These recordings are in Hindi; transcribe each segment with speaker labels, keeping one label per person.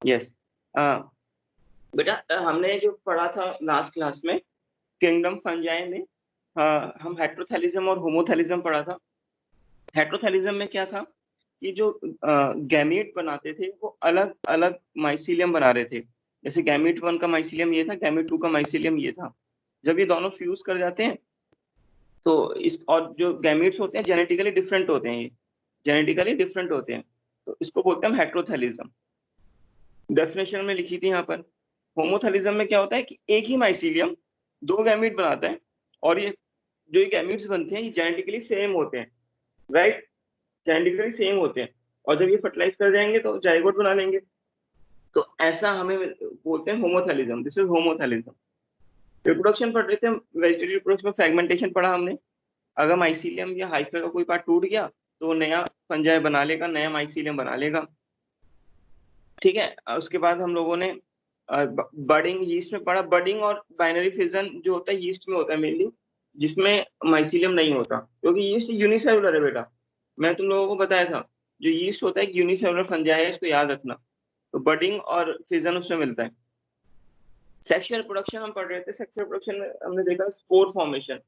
Speaker 1: यस। बेटा हमने जो पढ़ा था लास्ट क्लास में किंगडम फंजाई में, हम हेटेरोथैलिज्म और होमोथैलिज्म पढ़ा था। हेटेरोथैलिज्म में क्या था कि जो गैमीट बनाते थे वो अलग अलग माइसीलियम बना रहे थे। जैसे गैमीट 1 का माइसीलियम ये था, गैमीट 2 का माइसीलियम ये था। जब ये दोनों फ्यूज कर जाते हैं तो इस, और जो गैमीट्स होते हैं जेनेटिकली डिफरेंट होते हैं, ये जेनेटिकली डिफरेंट होते हैं, तो इसको बोलते हैं हम हेटेरोथैलिज्म। डेफिनेशन में लिखी थी यहाँ पर। होमोथैलिज्म में क्या होता है कि एक ही माइसीलियम दो गैमीट बनाता है, और ये जो ये गैमीट्स बनते हैं ये जेनेटिकली सेम होते हैं, राइट? जेनेटिकली सेम होते हैं, और जब ये फर्टिलाइज कर जाएंगे तो जाइगोट बना लेंगे। तो ऐसा हमें बोलते हैं homothallism. This is homothallism. Reproduction पढ़ रहे थे हम, वेजिटेटिव रिप्रोडक्शन में फ्रेगमेंटेशन पढ़ा हमने। अगर माइसीलियम या हाइफा का कोई पार्ट टूट गया तो नया फंजाई बना लेगा, नया माइसीलियम बना लेगा। ठीक है। उसके बाद हम लोगों ने बडिंग यीस्ट में पढ़ा। बडिंग और बाइनरी फिजन जो होता है यीस्ट में होता है मेनली, जिसमें माइसीलियम नहीं होता, क्योंकि यीस्ट यूनिसेलुलर है बेटा। मैं तुम लोगों को बताया था जो यीस्ट होता है यूनिसेलुलर फंजाई है, इसको याद रखना। तो बडिंग और फिजन उसमें मिलता है। सेक्सुअल प्रोडक्शन हम पढ़ रहे थे। सेक्सुअल प्रोडक्शन में हमने देखा spore formation,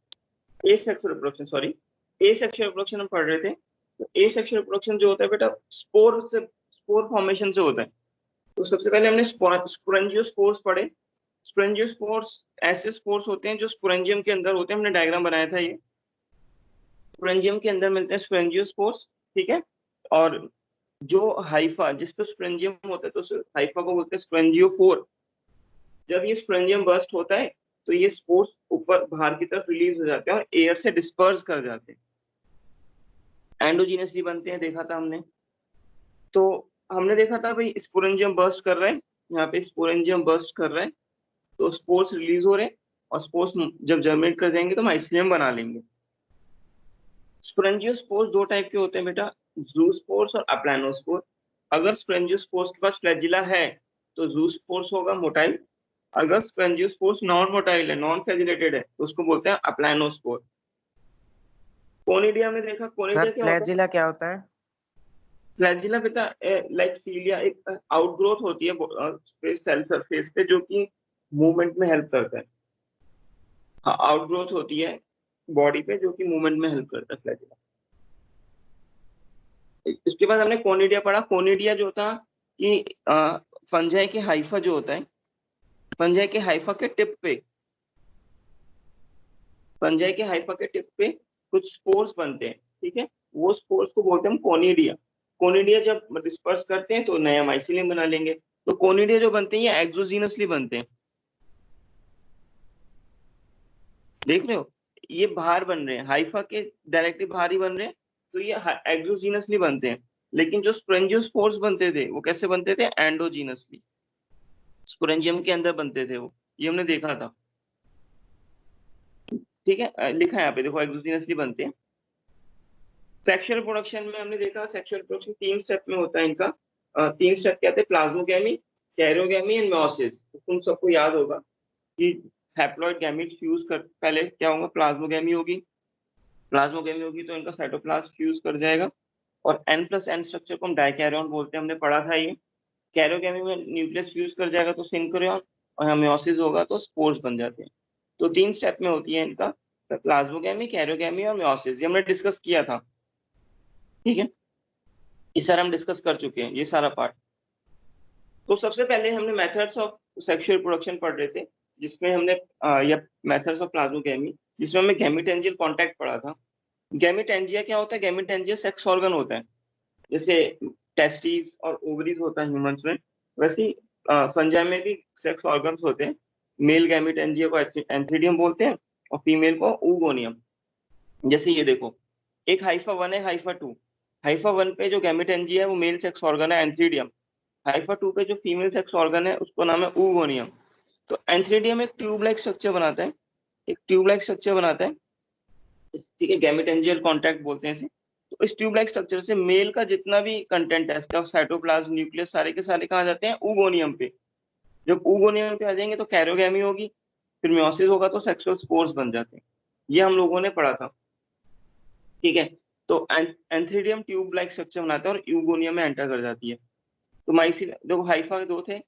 Speaker 1: asexual production, sorry, asexual production हम पढ़ रहे थे। तो एसेक्सुअल प्रोडक्शन जो होता है बेटा स्पोर फॉर्मेशन से होता है। तो सबसे पहले हमने स्पोरेंजियोस्पोर्स पढ़े। स्पोरेंजियोस्पोर्स ऐसे स्पोर्स होते हैं जो स्पोरेंजियम के अंदर होते हैं। हमने डायग्राम बनाया था ये। स्पोरेंजियम के अंदर मिलते हैं स्पोरेंजियोस्पोर्स, ठीक है। और जो हाइफा जिस पे स्पोरेंजियम होता है तो उस हाइफा को बोलते हैं स्पोरेंजियोफोर। जब ये स्पोरेंजियम बर्स्ट होता है तो ये स्पोर्स ऊपर बाहर की तरफ रिलीज हो जाते हैं और एयर से डिस्पर्स कर जाते हैं, एंडोजीनसली बनते हैं, देखा था हमने। तो हमने देखा था भाई स्पोरेंजियम बर्स्ट कर रहा है, यहाँ पे स्पोरेंजियम बर्स्ट कर रहा है तो स्पोर्स रिलीज हो रहे हैं, और स्पोर्स जब जर्मिनेट कर जाएंगे तो माइसीलियम बना लेंगे। स्पोरेंजियोस्पोर्स दो टाइप के होते हैं बेटा, जूस्पोर्स और अप्लानोस्पोर। अगर स्पोरेंजियोस्पोर्स के पास फ्लैजिला है तो जूस्पोर्स होगा, मोटाइल। अगर स्पोरेंजियोस्पोर्स नॉन मोटाइल है, नॉन फ्लैजिलेटेड है, तो उसको बोलते हैं अप्लानोस्पोर। कोनिडिया में देखा,
Speaker 2: सर
Speaker 1: कोनिडिया क्या होता है?
Speaker 2: फ्लैजिला क्या होता है?
Speaker 1: फ्लैजिला बेटा लाइक सीलिया, एक आउटग्रोथ होती है सेल सरफेस पे जो कि मूवमेंट में हेल्प करता है। हाँ, आउटग्रोथ होती है बॉडी पे जो कि मूवमेंट में हेल्प करता है फ्लैजिला। इसके बाद हमने कोनिडिया पढ़ा। कोनिडिया जो था कि फंजाई के हाइफा जो होता है, फंजाई के हाइफा के टिप पे, फंजाई के हाइफा के टिप पे कुछ स्पोर्स बनते हैं, ठीक है। वो स्पोर्स को बोलते हैं हम कोनिडिया। कोनिडिया जब डिस्पर्स करते हैं तो नया माइसीलियम बना लेंगे। तो कोनिडिया जो बनते हैं ये एक्सोजीनसली बनते हैं, देख रहे हो? ये बाहर बन रहे हैं, हाइफा के डायरेक्टली बाहर ही बन रहे हैं, तो ये एक्सोजीनसली बनते हैं। लेकिन जो स्पोरेंजियोस्पोर्स बनते थे वो कैसे बनते थे? एंडोजीनसली, स्पोरेंजियम के अंदर बनते थे वो, ये हमने देखा था। ठीक है, लिखा है यहाँ पे देखो, एक्सोजीनसली बनते हैं। सेक्सुअल प्रोडक्शन में हमने देखा सेक्सुअल प्रोडक्शन 3 स्टेप में होता है इनका। 3 स्टेप क्या थे? Plasmogamy, karyogamy and meiosis. तो तुम सबको याद होगा कि हैप्लॉइड गैमीट फ्यूज कर, पहले क्या होगा? प्लाज्मोगेमी होगी। प्लाज्मोगेमी होगी तो इनका साइटोप्लाज्म फ्यूज कर जाएगा, और N+N स्ट्रक्चर को हम डाइकैरियन बोलते हैं, हमने पढ़ा था ये। कैरियोगेमी में न्यूक्लियस फ्यूज कर जाएगा तो सिंक्रोन, और मेयोसिस होगा तो स्पोर्स बन जाते हैं। तो 3 स्टेप में होती है इनका, प्लाज्मोगेमी, कैरियोगेमी और मेयोसिस। ये हमने डिस्कस किया था, ठीक है। इस सारा हम डिस्कस कर चुके हैं ये सारा पार्ट। तो सबसे पहले हमने मेथड्स ऑफ सेक्सुअल प्रोडक्शन पढ़ रहे थे, जिसमें हमने या मेथड्स ऑफ प्लाज्मोगेमी, जिसमें हमने गैमीटेंजियल कांटेक्ट पढ़ा था। गैमीटेंजिया क्या होता है? गैमीटेंजिया सेक्स ऑर्गन होता है। जैसे टेस्टिस और ओवरीज होता है ह्यूमंस में, वैसे ही फंजाई में भी सेक्स ऑर्गन्स होते हैं। मेल गैमीटेंजिया को एंथ्रीडियम बोलते हैं, और फीमेल को oogoनियम। जैसे ये देखो, एक हाइफा 1 है, हाइफा 2। हाइफा 1 पे जो गैमीटेंजिया है वो मेल सेक्स ऑर्गन है, एंथ्रीडियम। हाइफा 2 पे जो फीमेल सेक्स ऑर्गन है उसको नाम है oogoनियम। तो एंथ्रीडियम एक ट्यूब लाइक स्ट्रक्चर बनाता है, एक ट्यूब लाइक स्ट्रक्चर बनाता है, ठीक है। गैमीटेंजियल कॉन्टैक्ट बोलते हैं इसे। तो इस ट्यूब लाइक स्ट्रक्चर से मेल का जितना भी कंटेंट है इसका, साइटोप्लाज्म, न्यूक्लियस, सारे के सारे कहाँ जाते हैं? oogoनियम पे। जब oogoनियम पे आ जाएंगे तो कैरियोगेमी होगी, फिर मेयोसिस होगा तो सेक्सुअल स्पोर्स बन जाते हैं। ये हम लोगों ने पढ़ा था, ठीक है। तो एंथ्रीडियम ट्यूब लाइक स्ट्रक्चर बनाता है और oogoनियम में एंटर कर जाती है। तो देखो हाइफा के 2 थे,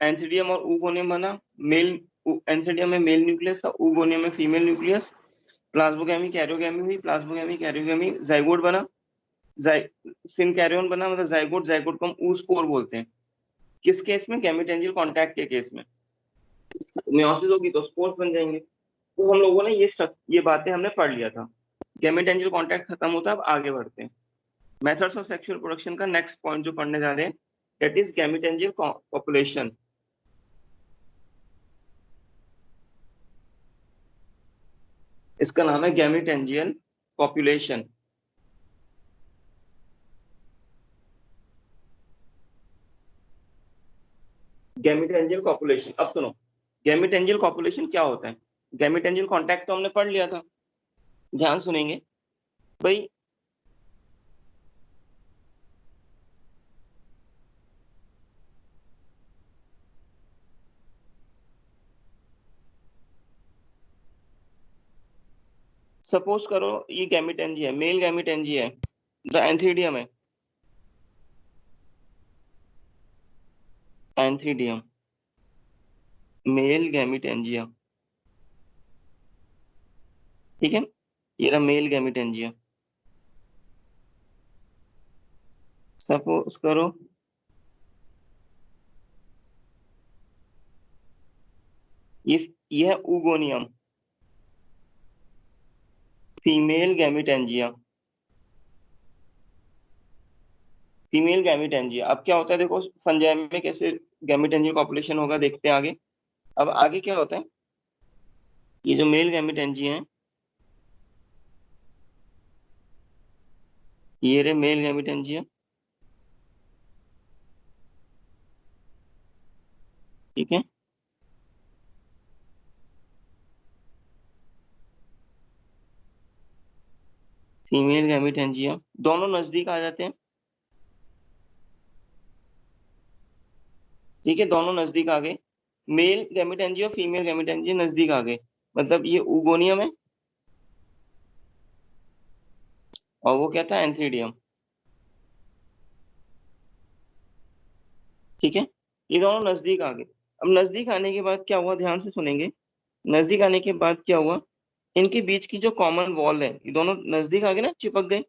Speaker 1: एंथीडियम और ऊगोनियम बना, मेल एंथीडियम में मेल न्यूक्लियस था, ऊगोनियम में फीमेल न्यूक्लियस, प्लाज्मोगैमी कैरियोगैमी हुई, प्लाज्मोगैमी कैरियोगैमी, जाइगोट बना, सिनकैरियन बना, मतलब जाइगोट, जाइगोट को हम ऊस्पोर बोलते हैं। किस केस में? गैमेटेंजियल कॉन्टैक्ट के केस में। मेयोसिस होगी तो स्पोर्स बन जाएंगे। तो हम लोगों ने ये बातें हमने पढ़ लिया था। गैमेटेंजियल कॉन्टैक्ट खत्म होता है, अब आगे बढ़ते हैं। मेथड्स ऑफ सेक्सुअल प्रोडक्शन का नेक्स्ट पॉइंट जो पढ़ने जा रहे हैं, दैट इज गैमेटेंजियल पॉपुलेशन। इसका नाम है गैमेटेंजियल पॉपुलेशन। गैमेटेंजियल पॉपुलेशन, अब सुनो, गैमेटेंजियल पॉपुलेशन क्या होता है? गैमेटेंजियल कॉन्टैक्ट तो हमने पढ़ लिया था, ध्यान सुनेंगे भाई। सपोज करो ये गैमेटेंजी है, मेल गैमेटेंजी है, जो एंथीडियम है, एंथीडियम मेल गैमेटेंजिया, ठीक है, ये रहा मेल गैमेटेंजिया। सपोज करो ये है oogonium, female gametangia, female gametangia. अब क्या होता है देखो, फंजाई में कैसे गैमेटेंजिया पॉपुलेशन होगा, देखते हैं आगे। अब आगे क्या होता है, ये जो मेल गैमेटेंजिया है, ये रहे मेल गैमेटेंजिया, ठीक है, फीमेल गैमेटेंजिया, दोनों नजदीक आ जाते हैं, ठीक है, दोनों नजदीक आ गए। मेल गैमेटेंजिया और फीमेल गैमेटेंजिया नजदीक आ गए, मतलब ये ऊगोनियम है और वो क्या था, एंथीडियम, ठीक है, ये दोनों नजदीक आ गए। अब नजदीक आने के बाद क्या हुआ, ध्यान से सुनेंगे। नजदीक आने के बाद क्या हुआ, इनके बीच की जो कॉमन वॉल है, ये दोनों नजदीक आ गए ना, चिपक गए,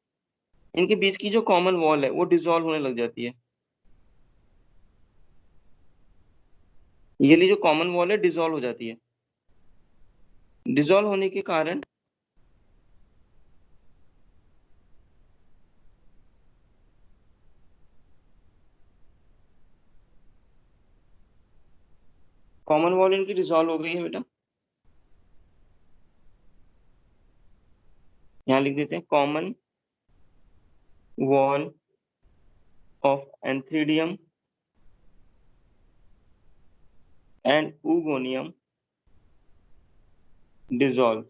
Speaker 1: इनके बीच की जो कॉमन वॉल है वो डिसॉल्व होने लग जाती है। ये वाली जो कॉमन वॉल है डिसॉल्व हो जाती है। डिसॉल्व होने के कारण कॉमन वॉल इनकी डिसॉल्व हो गई है बेटा, यहाँ लिख देते हैं, common wall of antheridium and oogonium dissolve.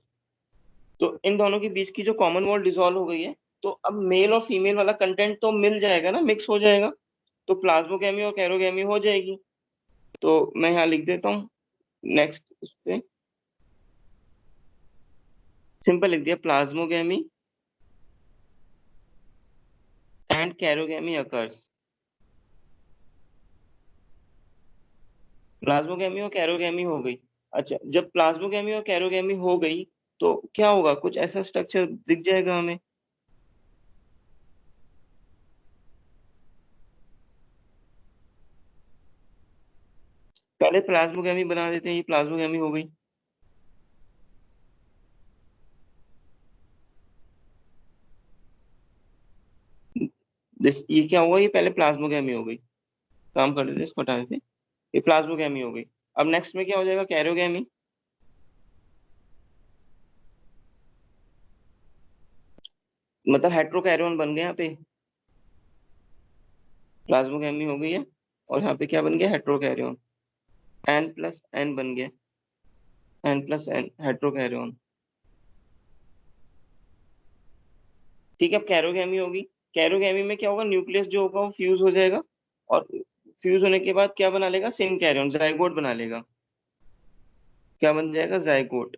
Speaker 1: तो इन दोनों के बीच की जो कॉमन वॉल डिसॉल्व हो गई है, तो अब मेल और फीमेल वाला कंटेंट तो मिल जाएगा ना, मिक्स हो जाएगा, तो प्लाज्मोगैमी और कैरोगैमी हो जाएगी। तो मैं यहाँ लिख देता हूँ नेक्स्ट उस पे, सिंपल लिख दिया, प्लाज्मोगैमी एंड कैरोगैमी अकर्स। प्लाज्मोगैमी और कैरोगैमी हो गई। अच्छा, जब प्लाज्मोगैमी और कैरोगैमी हो गई तो क्या होगा, कुछ ऐसा स्ट्रक्चर दिख जाएगा हमें। पहले प्लाज्मोगैमी बना देते हैं, ये प्लाज्मोगैमी हो गई। ये क्या हुआ, ये पहले प्लाज्मोगैमी हो गई, काम कर देते इसको, हटा देते, ये प्लाज्मोगैमी हो गई। अब नेक्स्ट में क्या हो जाएगा, कैरोगैमी, मतलब हेट्रोकैरियन बन गया यहाँ पे, प्लाज्मोगैमी हो गई है, और यहाँ पे क्या बन गया, हेट्रोकैरियन, एन प्लस एन बन गया, एन प्लस एन हेट्रोकैरियन, ठीक है। अब कैरोगैमी होगी, कैरोगैमी में क्या होगा, न्यूक्लियस जो होगा वो फ्यूज हो जाएगा, और फ्यूज होने के बाद क्या बना लेगा, सेम कैरियन, जाइगोट बना लेगा, क्या बन जाएगा, जाइगोट।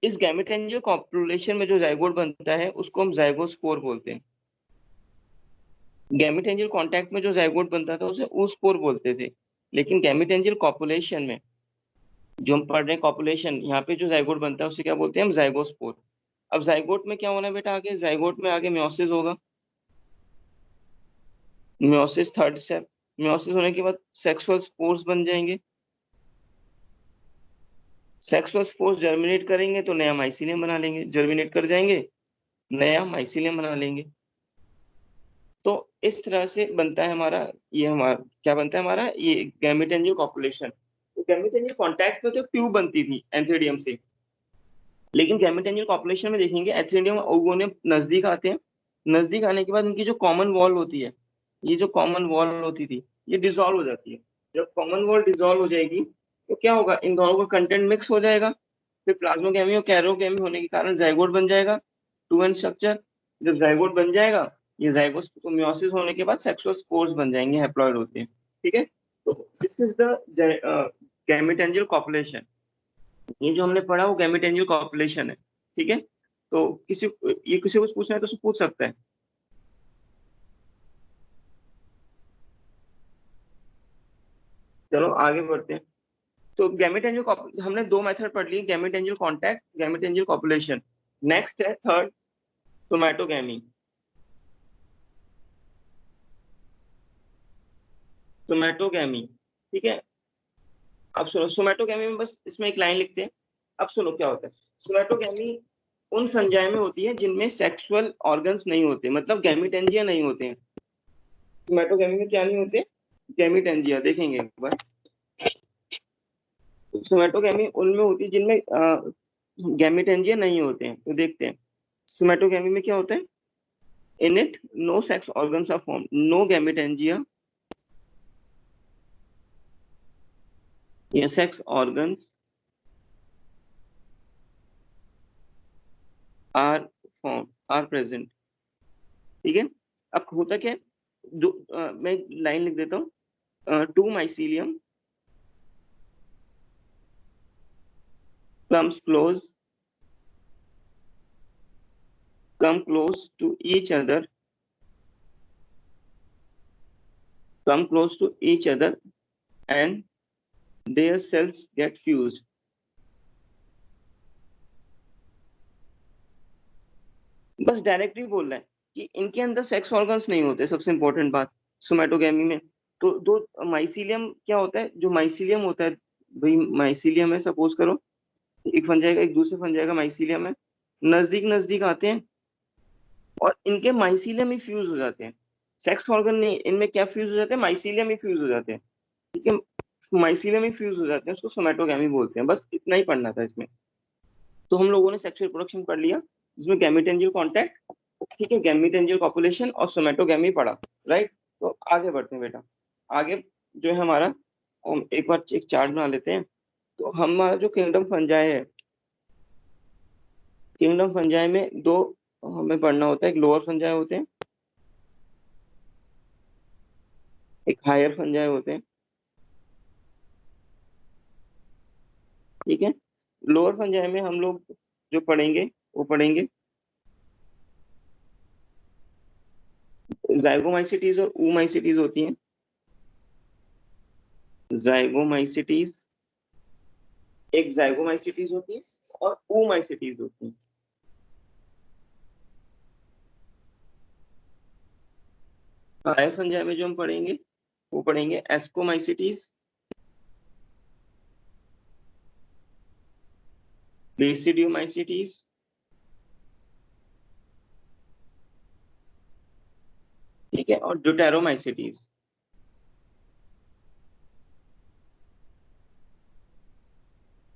Speaker 1: इस गैमेटेंजियल कॉपुलेशन में जो जाइगोट बनता है उसको हम जाइगोस्पोर बोलते हैं। गैमेटेंजियल कांटेक्ट में जो जाइगोट बनता था उसे oospore बोलते थे, लेकिन गैमेटेंजियल कॉपुलेशन में जो हम पढ़ रहे हैं कॉपुलेशन, यहाँ पे जो जाइगोट बनता है उसे क्या बोलते हैं हम? जाइगोस्पोर। अब जाइगोट में क्या होना है बेटा? आगे जाइगोट में आगे मियोसिस होगा, मियोसिस थर्ड स्टेप। मियोसिस होने के बाद सेक्सुअल स्पोर्स बन जाएंगे, सेक्सुअल स्पोर्स जर्मिनेट करेंगे तो नया माइसीलियम बना लेंगे, जर्मिनेट कर जाएंगे, नया माइसीलियम बना लेंगे। तो इस तरह से बनता है हमारा, ये हमारा क्या बनता है हमारा? ये गैमेटेंजियल कॉपुलेशन। तो गैमेटेंजियल कॉन्टैक्ट में तो ट्यूब बनती थी एंथ्रेडियम से, लेकिन गैमेटेंजियल कॉपुलेशन में देखेंगे एंथ्रेडियम और ओगोनियम नजदीक आते हैं। नजदीक आने के बाद उनकी जो कॉमन वॉल होती है, ये जो कॉमन वॉल होती थी, ये डिसॉल्व हो जाती है। जब कॉमन वॉल डिसॉल्व हो जाएगी तो क्या होगा? इन दोनों का कंटेंट मिक्स हो जाएगा, फिर प्लाज्मोगैमी और कैरोगैमी होने के कारण जाइगोट बन जाएगा, टू एन स्ट्रक्चर। जब जाइगोट बन जाएगा, ये जाइगोट तो मियोसिस होने के बाद सेक्सुअल स्पोर्स बन जाएंगे, हैप्लॉइड होते हैं। ठीक है, तो दिस इज द गैमेटेंजियल कॉपुलेशन। ये जो हमने पढ़ा वो गैमेटेंजियल कॉपुलेशन है। ठीक है, तो ये किसी को पूछना है तो पूछ सकता है। चलो आगे बढ़ते हैं। तो गैमेटेंजियल हमने दो मेथड पढ़ लिए, गैमेटेंजियल कॉन्टैक्ट, गैमेटेंजियल कॉपुलेशन। नेक्स्ट है थर्ड, सोमैटोगैमी। सोमैटोगैमी, ठीक है। अब सुनो, सोमैटोगैमी में बस इसमें एक लाइन लिखते हैं। अब सुनो क्या होता है। सोमैटोगैमी उन संजाय में होती है जिनमें सेक्सुअल ऑर्गन्स नहीं होते, मतलब गैमीटेंजिया नहीं होते हैं। सोमैटोगैमी में क्या नहीं होते? गैमीटेंजिया। देखेंगे एक बार, सोमैटोगैमी उनमें होती है जिनमें गैमीटेंजिया नहीं होते हैं। तो देखते हैं सोमैटोगैमी में क्या होता है। In it no sex organs are form, no gametangia या sex organs are form, are present. ठीक है, अब होता क्या है, जो मैं लाइन लिख देता हूँ। To mycelium comes close come close to each other, come close to each other and their cells get fused. बस डायरेक्टली बोल रहा है कि इनके अंदर सेक्स ऑर्गन्स नहीं होते। सबसे इंपॉर्टेंट बात सोमैटोगैमी में, तो दो माइसीलियम क्या होता है, जो माइसीलियम होता है, भाई माइसीलियम है, सपोज करो एक फंजाई का एक दूसरे फंजाई का माइसीलियम है, नजदीक नजदीक आते हैं और इनके माइसीलियम ही फ्यूज हो जाते हैं। सेक्स ऑर्गन नहीं, इनमें क्या फ्यूज हो जाते हैं? माइसीलियम ही फ्यूज हो जाते हैं। ठीक है, माइसीलियम ही फ्यूज हो जाते हैं, उसको सोमैटोगैमी बोलते हैं। बस इतना ही पढ़ना था इसमें। तो हम लोगों ने सेक्सुअल रिप्रोडक्शन पढ़ लिया, जिसमें गैमीटेंजियल कांटेक्ट, ठीक है, गैमीटेंजियल कॉपुलेशन और सोमैटोगैमी पढ़ा। राइट, तो आगे बढ़ते हैं बेटा। आगे जो है हमारा, हम एक बार एक चार्ट बना लेते हैं। तो हमारा जो किंगडम फंजाई है, किंगडम फंजाई में दो हमें पढ़ना होता है। एक लोअर फंजाई होते हैं, एक हायर फंजाई होते हैं। ठीक है, लोअर फंजाई में हम लोग जो पढ़ेंगे वो पढ़ेंगे जाइगोमाइसिटीज और ooमाइसिटीज होती हैं। जाइगोमाइसिटीज, एक जाइगोमाइसिटीज होती है और ooमाइसिटीज होती है। हायर फंजाई में जो हम पढ़ेंगे वो पढ़ेंगे एस्कोमाइसिटीज, बेसिडियोमाइसिटीज, ठीक है, और ड्यूटेरोमाइसिटीज।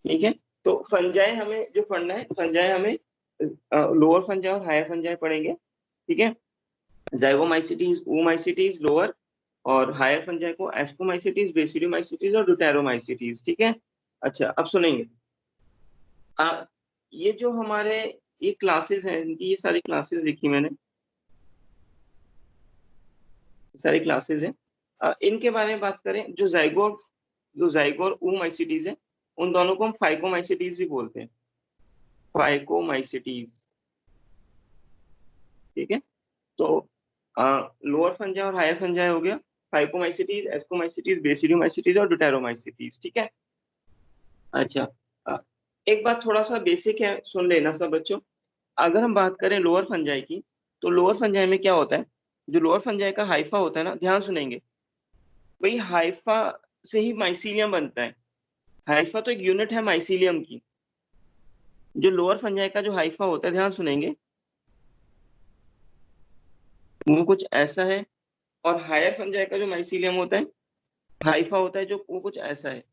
Speaker 1: ठीक है, तो फंजाई हमें जो पढ़ना है, फंजाई हमें लोअर फंजाई और हायर फंजाई पढ़ेंगे। ठीक है, जाइगोमाइसिटीज, ooमाइसिटीज लोअर, और हायर फंजाई को एस्कोमाइसिटीज, बेसिडियोमाइसिटीज और ड्यूटेरोमाइसिटीज। ठीक है, अच्छा अब सुनेंगे। आ, ये जो हमारे ये क्लासेस हैं, इनकी ये सारी क्लासेस लिखी मैंने, सारी क्लासेस हैं। इनके बारे में बात करें, जो जाइगोर ooमाइसिटीज है, उन दोनों को हम फाइकोमाइसिटीज भी बोलते हैं, फाइकोमाइसिटीज। ठीक है, तो लोअर फंजाई और हायर फंजाई हो गया, फाइकोमाइसिटीज, एस्कोमाइसिटीज, बेसिडियोमाइसिटीज और ड्यूटेरोमाइसिटीज, ठीक है। अच्छा, एक बात थोड़ा सा बेसिक है, सुन लेना सब बच्चों। अगर हम बात करें लोअर फंजाई की, तो लोअर फंजाई में क्या होता है, जो लोअर फंजाई का हाइफा होता है ना, ध्यान सुनेंगे, वही हाइफा से ही माइसीलियम बनता है। हाइफा तो एक यूनिट है माइसीलियम की। जो लोअर फंजाई का जो हाइफा होता है, ध्यान सुनेंगे, वो कुछ ऐसा है। और हायर फंजाई का जो माइसीलियम होता है, हाइफा होता है जो वो कुछ ऐसा है।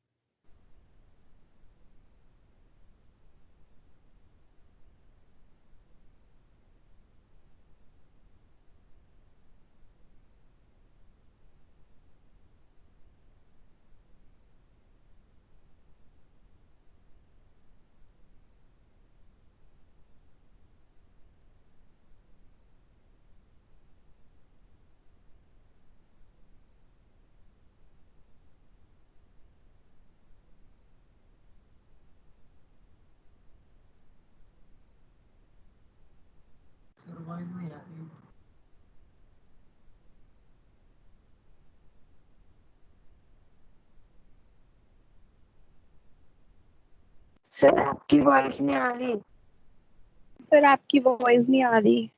Speaker 2: सर आपकी वॉइस नहीं आ रही।
Speaker 3: सर आपकी वॉइस नहीं आ रही।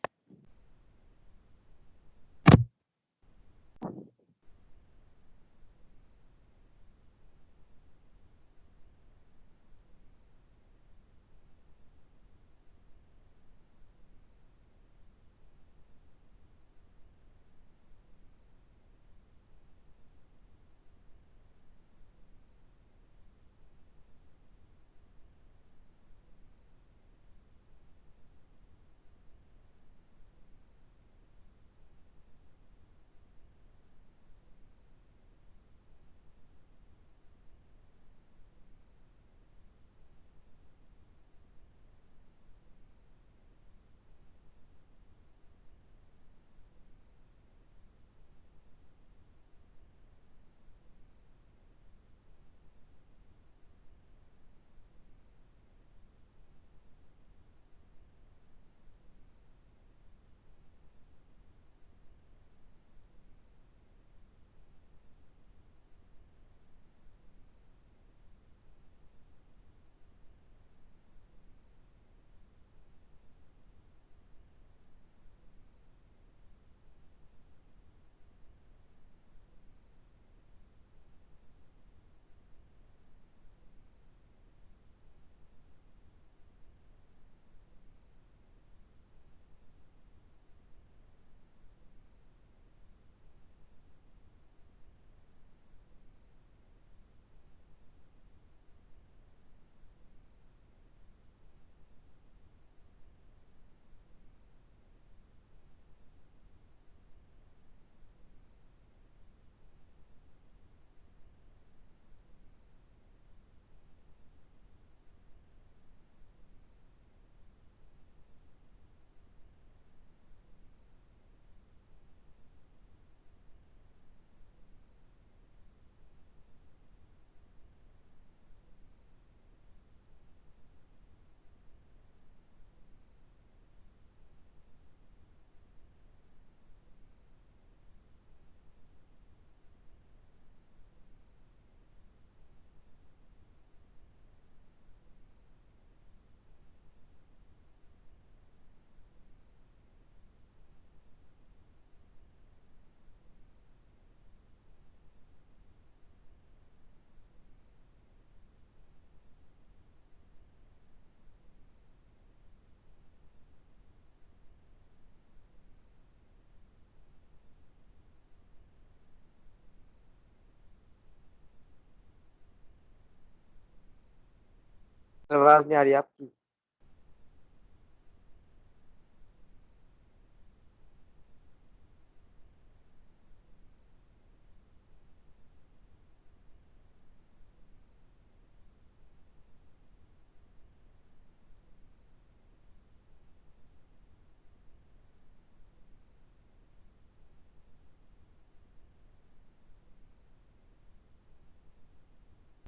Speaker 4: आवाज नहीं आ रही आपकी।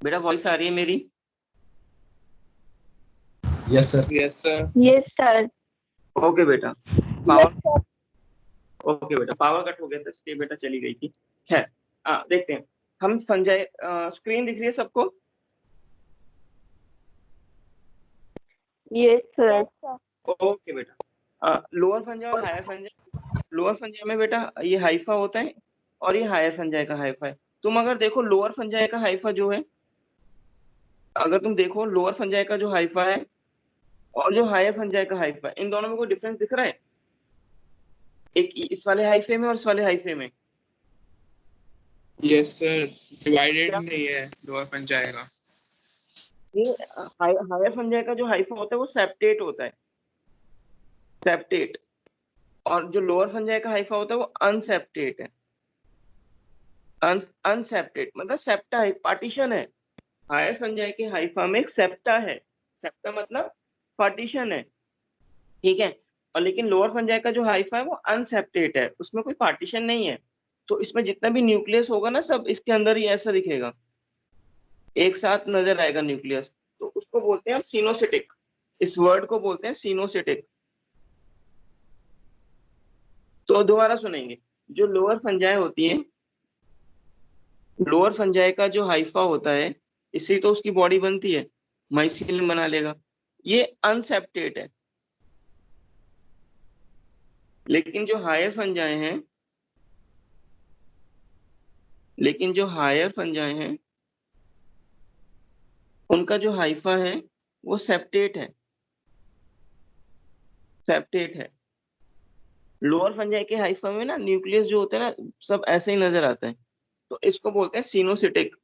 Speaker 1: बेटा वॉइस आ रही है मेरी?
Speaker 5: Yes sir.
Speaker 3: Yes sir.
Speaker 1: Okay बेटा, पावर ओके बेटा, पावर कट हो गया था इसलिए बेटा चली गई थी। खैर देखते हैं हम फंजाई। स्क्रीन दिख रही है सबको?
Speaker 3: Yes sir.
Speaker 1: ओके बेटा, लोअर फंजाई और हायर फंजाई। लोअर फंजाई में बेटा ये हाइफा होता है और ये हायर फंजाई का हाइफा है। तुम अगर देखो लोअर फंजाई का हाइफा जो है, अगर तुम देखो लोअर फंजाई का जो हाइफा है और जो हायर फंजाई का हाइफा है, इन दोनों में कोई डिफरेंस दिख रहा है? एक इस वाले हाइफे में और इस वाले हाइफे में?
Speaker 5: यस सर, डिवाइडेड
Speaker 1: क्या?
Speaker 5: नहीं है लोअर फंजाई का।
Speaker 1: ये हायर फंजाई का जो हाइफा होता है वो सेप्टेट होता है, सेप्टेट। और जो लोअर फंजाई का हाइफा होता है वो अनसेप्टेट है। अनसेप्टेट मतलब सेप्टा एक पार्टीशन है। हायर फंजाई के हाइफा में एक सेप्टा है। सेप्टा मतलब पार्टीशन है, ठीक है। और लेकिन लोअर फंजाई का जो हाइफा है वो अनसेप्टेट है, उसमें कोई पार्टीशन नहीं है। तो इसमें जितना भी न्यूक्लियस होगा ना, सब इसके अंदर ही ऐसा दिखेगा, एक साथ नजर आएगा न्यूक्लियस। तो उसको बोलते हैं हम सिनोसिटिक। इस वर्ड को बोलते हैं सिनोसिटिक। तो दोबारा सुनेंगे, जो लोअर फंजाई होती है, लोअर फंजाई का जो हाइफा होता है, इससे तो उसकी बॉडी बनती है, माइसिलियम बना लेगा। ये अनसेप्टेट है। लेकिन जो हायर फंजाई हैं, लेकिन जो हायर फंजाई हैं उनका जो हाइफा है वो सेप्टेट है, सेप्टेट है। लोअर फंजाई के हाइफा में ना न्यूक्लियस जो होता है ना, सब ऐसे ही नजर आता है। तो इसको बोलते हैं सिनोसिटिक,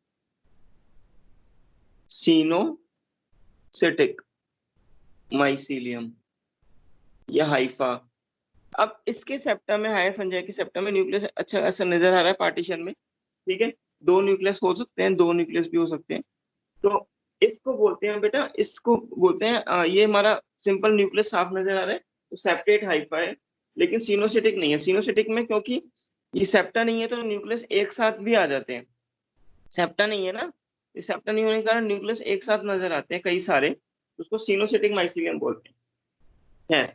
Speaker 1: सिनोसिटिक माइसिलियम या हाइफा। अब इसके सेप्टा में, हायर फंजाई के सेप्टा में न्यूक्लियस अच्छा ऐसा नजर आ रहा है पार्टीशन में, ठीक है। दो न्यूक्लियस हो सकते हैं, दो न्यूक्लियस भी हो सकते हैं। तो इसको बोलते हैं बेटा, इसको बोलते हैं ये हमारा सिंपल न्यूक्लियस साफ नजर आ रहा है तो सेप्टेट हाइफा है। लेकिन सिनोसिटिक नहीं है। सिनोसिटिक में क्योंकि ये सेप्टा नहीं है तो न्यूक्लियस एक साथ भी आ जाते हैं। सेप्टा नहीं है ना, ये सेप्टा नहीं होने के कारण न्यूक्लियस एक साथ नजर आते हैं कई सारे, उसको सिनोसिटिक माइसिलियम बोलते हैं।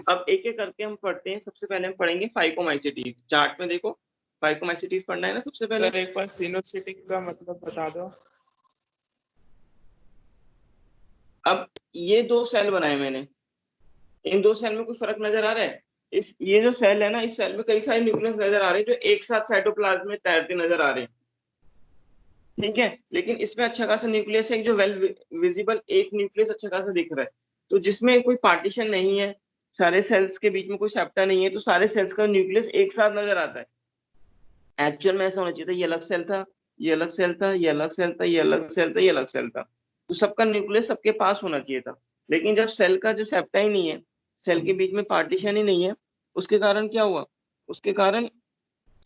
Speaker 1: अब एक एक करके हम पढ़ते हैं। सबसे पहले हम पढ़ेंगे फाइकोमाइसिटीज। चार्ट में देखो, फाइकोमाइसिटीज पढ़ना है ना सबसे पहले।
Speaker 5: सर एक बार सिनोसिटिक का मतलब बता दो।
Speaker 1: अब ये दो सेल बनाए मैंने, इन दो सेल में कोई फर्क नजर आ रहा है? इस ये जो सेल है ना, इस सेल में कई सारे न्यूक्लियस नजर आ रहे हैं जो एक साथ साइटोप्लाज्म में तैरते नजर आ रहे हैं, ठीक है। लेकिन इसमें अच्छा खासा न्यूक्लियस है, जो वेल विजिबल एक न्यूक्लियस अच्छा खासा दिख रहा है, तो जिसमें कोई पार्टीशन नहीं है, सारे सेल्स के बीच में कोई सेप्टा नहीं है, तो सारे सेल्स का न्यूक्लियस एक साथ नजर आता है। एक्चुअल में ऐसा होना चाहिए था, ये अलग सेल था, ये अलग सेल था, ये अलग सेल था, ये अलग सेल था, ये अलग सेल था। तो सबका न्यूक्लियस सबके पास होना चाहिए था। लेकिन जब सेल का जो सेप्टा ही नहीं है, सेल के बीच में पार्टीशन ही नहीं है, उसके कारण क्या हुआ? उसके कारण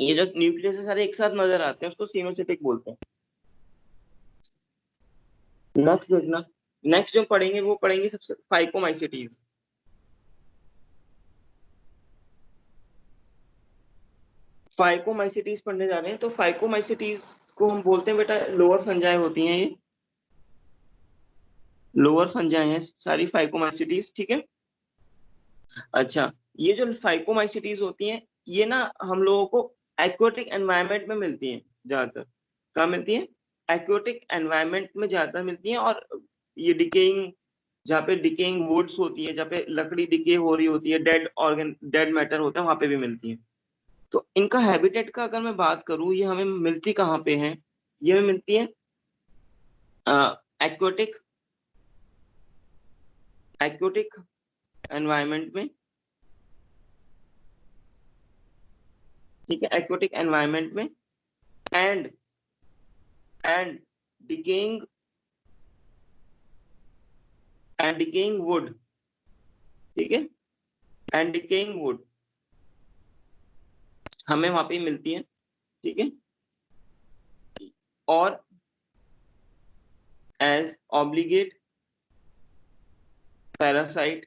Speaker 1: ये जो न्यूक्लियस है सारे एक साथ नजर आते हैं, उसको सिनोसिटिक बोलते हैं। नेक्स्ट देखना, नेक्स्ट जो पढ़ेंगे वो पढ़ेंगे सबसे फाइकोमाइसिटीज। फाइकोमाइसिटीज पढ़ने जा रहे हैं। तो फाइकोमाइसिटीज को हम बोलते हैं बेटा लोअर फंजाई होती हैं, ये लोअर फंजाई हैं सारी फाइकोमाइसिटीज, ठीक है। अच्छा, ये जो फाइकोमाइसिटीज होती हैं, ये ना हम लोगों को एक्वेटिक एनवायरनमेंट में मिलती हैं ज्यादातर। कहाँ मिलती है? एक्वेटिक एनवायरनमेंट में ज्यादा मिलती हैं। और ये डिकेइंग, जहाँ पे डिकेइंग वुड्स होती है, जहाँ पे लकड़ी डिके हो रही होती है, डेड ऑर्गन, डेड मैटर होता है, वहां पे भी मिलती है। तो इनका हैबिटेट का अगर मैं बात करूं, ये हमें मिलती कहाँ पे है? ये हमें मिलती है एक्वेटिक, एक्वेटिक एनवायरनमेंट में, ठीक है, एक्वेटिक एनवायरनमेंट में। And and decaying, and decaying would, ठीक है, एंड डिकेइंग वुड हमें वहां पे मिलती है, ठीक है। और as obligate parasite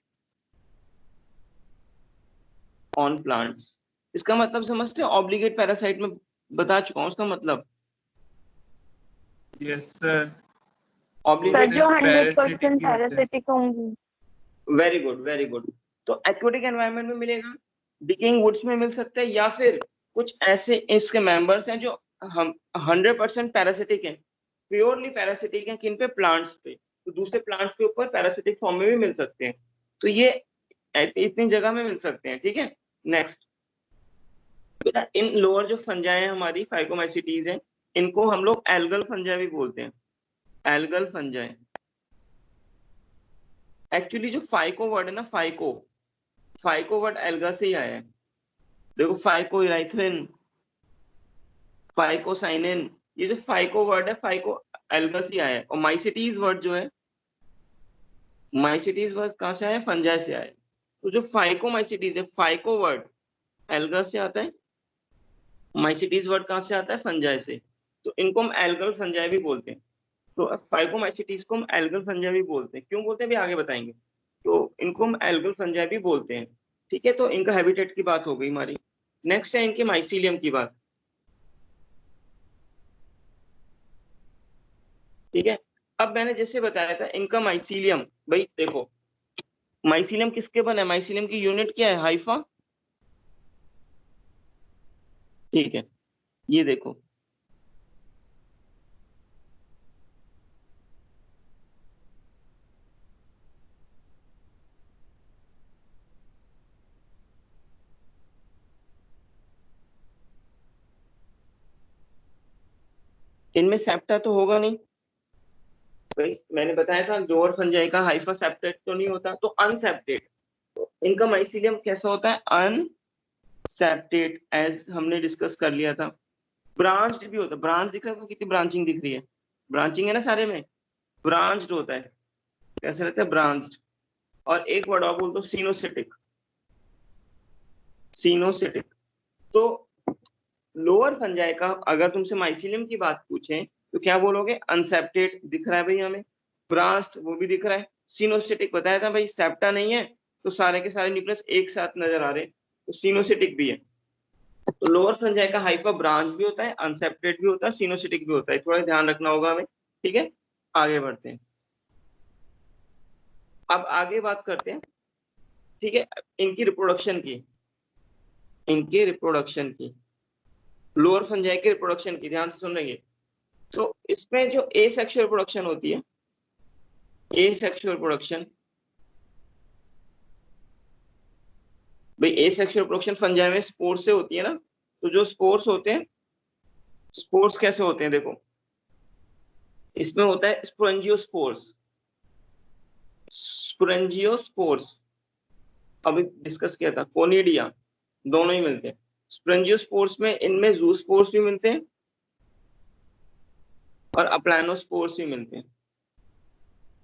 Speaker 1: on plants. इसका मतलब समझते हो? ऑब्लिगेट पैरासाइट में बता चुका हूं उसका मतलब।
Speaker 5: यस सर,
Speaker 3: सर जो
Speaker 5: ऑब्लिगेट
Speaker 3: 100%
Speaker 5: पैरासिटिक
Speaker 3: पैरासिटिक होंगी।
Speaker 1: Very good, very good. तो एक्वेटिक एनवायरनमेंट में मिलेगा, डिकेइंग वुड्स में मिल सकते हैं, या फिर कुछ ऐसे इसके मेंबर्स हैं जो हम 100% पैरासिटिक हैं, प्योरली पैरासिटिक हैं, किन पे, प्लांट्स पे। तो दूसरे प्लांट्स के ऊपर पैरासिटिक फॉर्म में भी मिल सकते हैं। तो ये इतनी जगह में मिल सकते हैं, ठीक है। नेक्स्ट बेटा, इन लोअर जो फंजाई है हमारी फाइकोमाइसिटीज हैं, इनको हम लोग एल्गल फंजाई भी बोलते हैं, एल्गल फंजाई। एक्चुअली जो फाइको वर्ड है ना, फाइको वर्ड एल्गा से ही आया है। देखो, फाइको इराइथ्रिन, फाइकोसाइनिन, ये जो फाइको वर्ड है, फाइको एल्गा से आया है। और माइसिटीज वर्ड जो है, माइसिटीज वर्ड कहां से आया है, फंजाई से आया है। तो जो फाइकोमाइसिटीज है, फाइको वर्ड एल्गा से आता है, माइसिटीज वर्ड कहां से आता है, फंजाई से। तो इनको हम एल्गल फंजाई भी बोलते हैं। तो फाइकोमाइसिटीज को हम एल्गल फंजाई भी बोलते हैं। क्यों बोलते हैं भी आगे बताएंगे। तो इनको हम एल्गल फंजाई भी बोलते हैं, ठीक है। तो इनका हैबिटेट की बात हो गई हमारी। नेक्स्ट है इनके माइसीलियम की बात, ठीक है। अब मैंने जैसे बताया था इनका माइसीलियम, भाई देखो माइसीलियम किसके बने, माइसीलियम की यूनिट क्या है, हाइफा, ठीक है। ये देखो, इनमें सेप्टा तो होगा नहीं भाई, मैंने बताया था लोअर फंजाई का हाइफा सेप्टेट तो नहीं होता, तो अनसेप्टेड। इनका माइसीलियम कैसा होता है, अनसेप्टेड, एज हमने डिस्कस कर लिया था। ब्रांच्ड भी होता है, ब्रांच दिख रहा है, कितनी ब्रांचिंग दिख रही है, ब्रांचिंग है ना सारे में, ब्रांच्ड होता है, कैसे रहता है, ब्रांच्ड। और एक वर्ड और बोल दो, सिनोसिटिक, सिनोसिटिक। तो लोअर फंजाई का अगर तुमसे माइसीलियम की बात पूछें तो क्या बोलोगे, अनसेप्टेड दिख रहा है भाई हमें, ब्रांच्ड वो भी दिख रहा है, सिनोसिटिक बताया था भाई, सेप्टा नहीं है तो सारे के सारे न्यूक्लियस एक साथ नजर आ रहे हैं, तो सिनोसिटिक भी है। तो लोअर फंजाई का हाइफा ब्रांच भी होता है, अनसेप्टेड भी होता है, सिनोसिटिक भी होता है, थोड़ा ध्यान रखना होगा हमें, ठीक है। आगे बढ़ते हैं, अब आगे बात करते हैं, ठीक है, इनकी रिप्रोडक्शन की, इनके रिप्रोडक्शन की, लोअर फंजाई के रिप्रोडक्शन की, ध्यान से सुनेंगे। तो इसमें जो ए सेक्सुअल रिप्रोडक्शन होती है, ए सेक्सुअल रिप्रोडक्शन, भाई ए सेक्सुअल रिप्रोडक्शन फंजाई में स्पोर से होती है ना। तो जो स्पोर्स होते हैं, स्पोर्स कैसे होते हैं देखो, इसमें होता है स्पोरेंजियोस्पोर्स, स्पोरेंजियोस्पोर्स अभी डिस्कस किया था, कोनिडिया, दोनों ही मिलते हैं। स्पोरेंजियोस्पोर्स में इनमें जूस्पोर्स भी मिलते हैं और अप्लानोस्पोर्स भी मिलते हैं।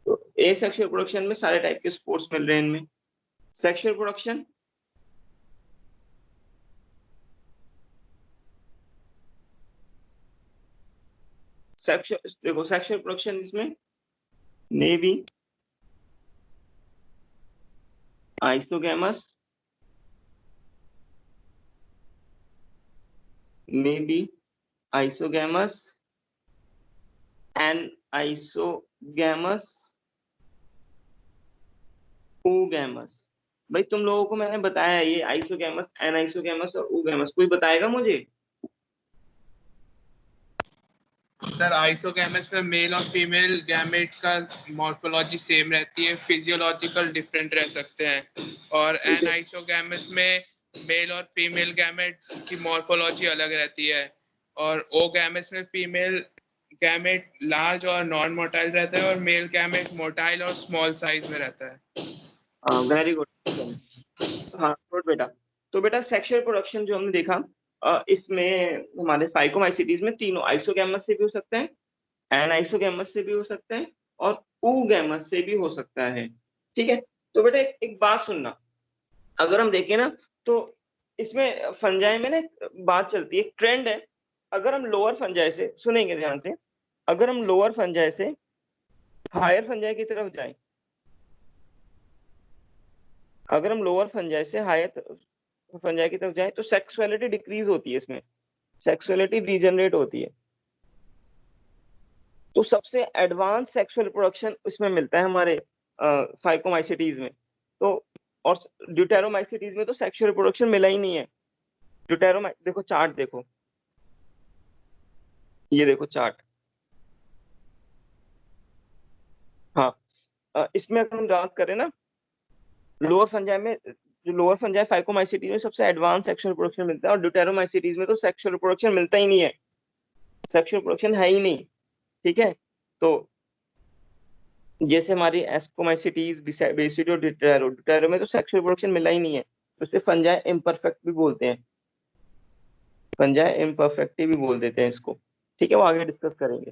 Speaker 1: तो ए सेक्सुअल रिप्रोडक्शन में सारे टाइप के स्पोर्स मिल रहे हैं इनमें। सेक्सुअल रिप्रोडक्शन, सेक्सुअल देखो, सेक्सुअल रिप्रोडक्शन इसमें may be isogamous, may be isogamous, anisogamous, oogamous. भाई तुम लोगों को मैंने बताया है ये आइसोगैमस, एन आइसोगैमस और ओगैमस, कोई बताएगा मुझे।
Speaker 5: सर आइसोगैमेट्स में मेल और फीमेल गैमेट का मॉर्फोलॉजी सेम रहती है, फिजियोलॉजिकल डिफरेंट रह सकते हैं। और एन आइसोगैमेट्स में मेल और फीमेल गैमेट की मॉर्फोलॉजी अलग रहती है। और ओ गैमेट्स में फीमेल गैमेट लार्ज और नॉन मोटाइल रहता है और मेल गैमेट मोटाइल और स्मॉल साइज में रहता है।
Speaker 1: वेरी गुड, हाँ गुड बेटा। तो बेटा सेक्सुअल रिप्रोडक्शन जो हमने देखा, इसमें हमारे फाइकोमाइसिटीज में तीनों आइसोगैमस से भी हो सकता है, एन आइसोगैमस से भी हो सकता है और ooगैमस से भी हो सकता है, ठीक है। तो बेटा एक बात सुनना, अगर हम देखें ना तो इसमें फंजाई में ना एक बात चलती है, एक ट्रेंड है। अगर हम लोअर फंजाई से, सुनेंगे ध्यान से, अगर हम लोअर फंजाई से हायर फंजाई की तरफ जाएं, अगर हम लोअर फंजाई से हायर फंजाई की तरफ जाएं तो सेक्सुअलिटी डिक्रीज होती है, इसमें सेक्सुअलिटी डिजेनरेट होती है। तो सबसे एडवांस सेक्सुअल रिप्रोडक्शन इसमें मिलता है हमारे फाइकोमाइसिटीज में। तो और ड्यूटेरोमाइसिटीज में तो सेक्सुअल रिप्रोडक्शन मिला ही नहीं है। देखो चार्ट देखो, ये देखो चार्ट। हाँ, इसमें अगर हम बात करें ना, लोअर फंजाई में, जो लोअर फंजाई फाइकोमाइसिटीज में सबसे एडवांस सेक्सुअल रिप्रोडक्शन मिलता है, और ड्यूटेरोमाइसिटीज में तो सेक्सुअल रिप्रोडक्शन मिलता ही नहीं है, सेक्सुअल रिप्रोडक्शन है ही नहीं। ठीक है, तो जैसे हमारी एस्कोमाइसिटीज, बेसिडो, ड्यूटेरो में तो सेक्सुअल रिप्रोडक्शन मिला ही नहीं है, तो इसे फंजाई इम्परफेक्ट भी बोलते हैं, फंजाई इम्परफेक्ट भी बोल देते हैं इसको। ठीक है, वो आगे डिस्कस करेंगे।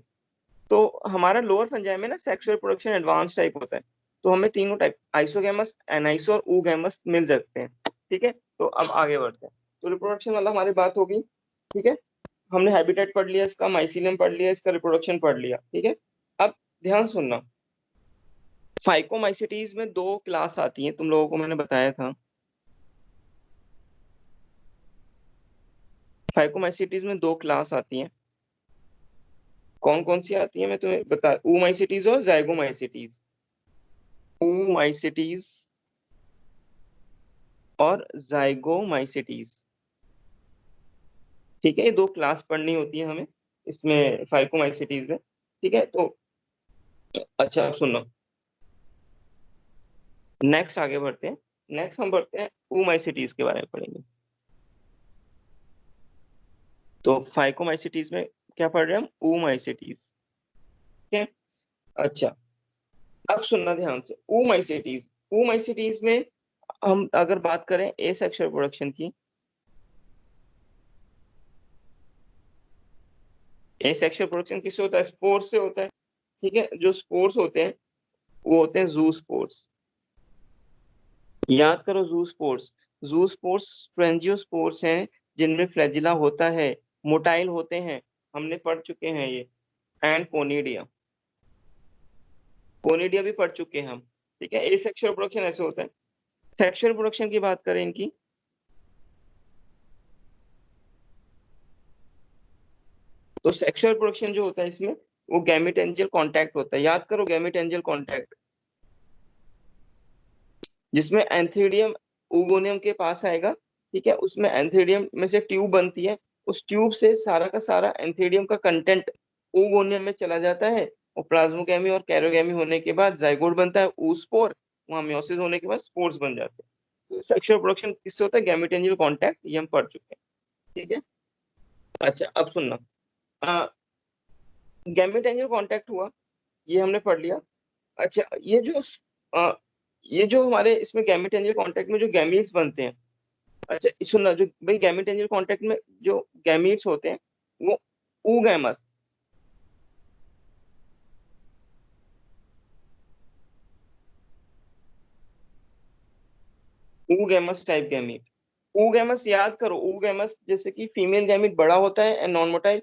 Speaker 1: तो हमारा लोअर फंजाई में ना सेक्सुअल रिप्रोडक्शन एडवांस टाइप होता है, तो हमें तीनों टाइप आइसोगैमस, एनाइसो और oogamous मिल सकते हैं। ठीक है, तो अब आगे बढ़ते हैं। तो रिप्रोडक्शन वाला हमारी बात होगी। ठीक है, हमने हैबिटेट पढ़ लिया इसका, माइसीलियम पढ़ लिया, इसका रिप्रोडक्शन पढ़ लिया। ठीक है, अब ध्यान सुनना, फाइकोमाइसिटीज में दो क्लास आती हैं, तुम लोगों को मैंने बताया था। फाइकोमाइसिटीज में दो क्लास आती हैं, कौन कौन सी आती है मैं तुम्हें बता, oomaइसिटीज और ज़ाइगोमाइसिटीज। oomaइसिटीज और ज़ाइगोमाइसिटीज। ठीक है, ये दो क्लास पढ़नी होती है हमें इसमें फाइकोमाइसिटीज में। ठीक है, तो अच्छा अब सुनो, नेक्स्ट आगे बढ़ते हैं। नेक्स्ट हम बढ़ते हैं oomaइसिटीज के बारे में पढ़ेंगे। तो फाइकोमाइसिटीज में क्या पढ़ रहे हैं हम, oomaइसिटीज। ठीक है, अच्छा अब सुनना ध्यान से, oomaइसिटीज में हम अगर बात करें एसेक्सुअल रिप्रोडक्शन की, एसेक्सुअल रिप्रोडक्शन किससे होता है, स्पोर्स से होता है। ठीक है, जो स्पोर्स होते हैं वो होते हैं जू स्पोर्स। याद करो, जू स्पोर्स स्पोरेंजियोस्पोर्स हैं, जिनमें फ्लैजिला होता है, मोटाइल होते हैं, हमने पढ़ चुके हैं ये। एंड कोनिडिया, कोनिडिया भी पढ़ चुके हैं हम। ठीक है, एसेक्सुअल रिप्रोडक्शन ऐसे होता है। सेक्सुअल रिप्रोडक्शन की बात करें इनकी, तो सेक्सुअल रिप्रोडक्शन जो होता है इसमें, वो गैमेटेंजियल कांटेक्ट होता है। याद करो, गैमेटेंजियल कांटेक्ट, जिसमें एंथीडियम oogoनियम के पास आएगा। ठीक है, उसमें एंथीडियम में से ट्यूब बनती है, उस ट्यूब से सारा का सारा एंथीडियम का कंटेंट oogoनियम में चला जाता है, और प्लाज्मोगैमी और कैरोगैमी होने के बाद जाइगोट बनता है, oospore, वहां मेयोसिस होने के बाद स्पोर्स बन जाते हैं। तो सेक्सुअल प्रोडक्शन किससे होता है, गैमेटेंजियल कांटेक्ट, ये हम पढ़ चुके हैं। ठीक है, अच्छा अब सुनना, गैमेटेंजियल कांटेक्ट हुआ, ये हमने पढ़ लिया। अच्छा, अ, ये जो हमारे इसमें गैमेटेंजियल कांटेक्ट में जो गैमीट्स बनते हैं, अच्छा सुनना, जो भाई गैमेटेंजियल कांटेक्ट में जो गैमीट्स होते हैं वो oogamous, oogamous type gamete. oogamous याद करो, oogamous जैसे कि फीमेल गैमीट बड़ा होता है and non motile,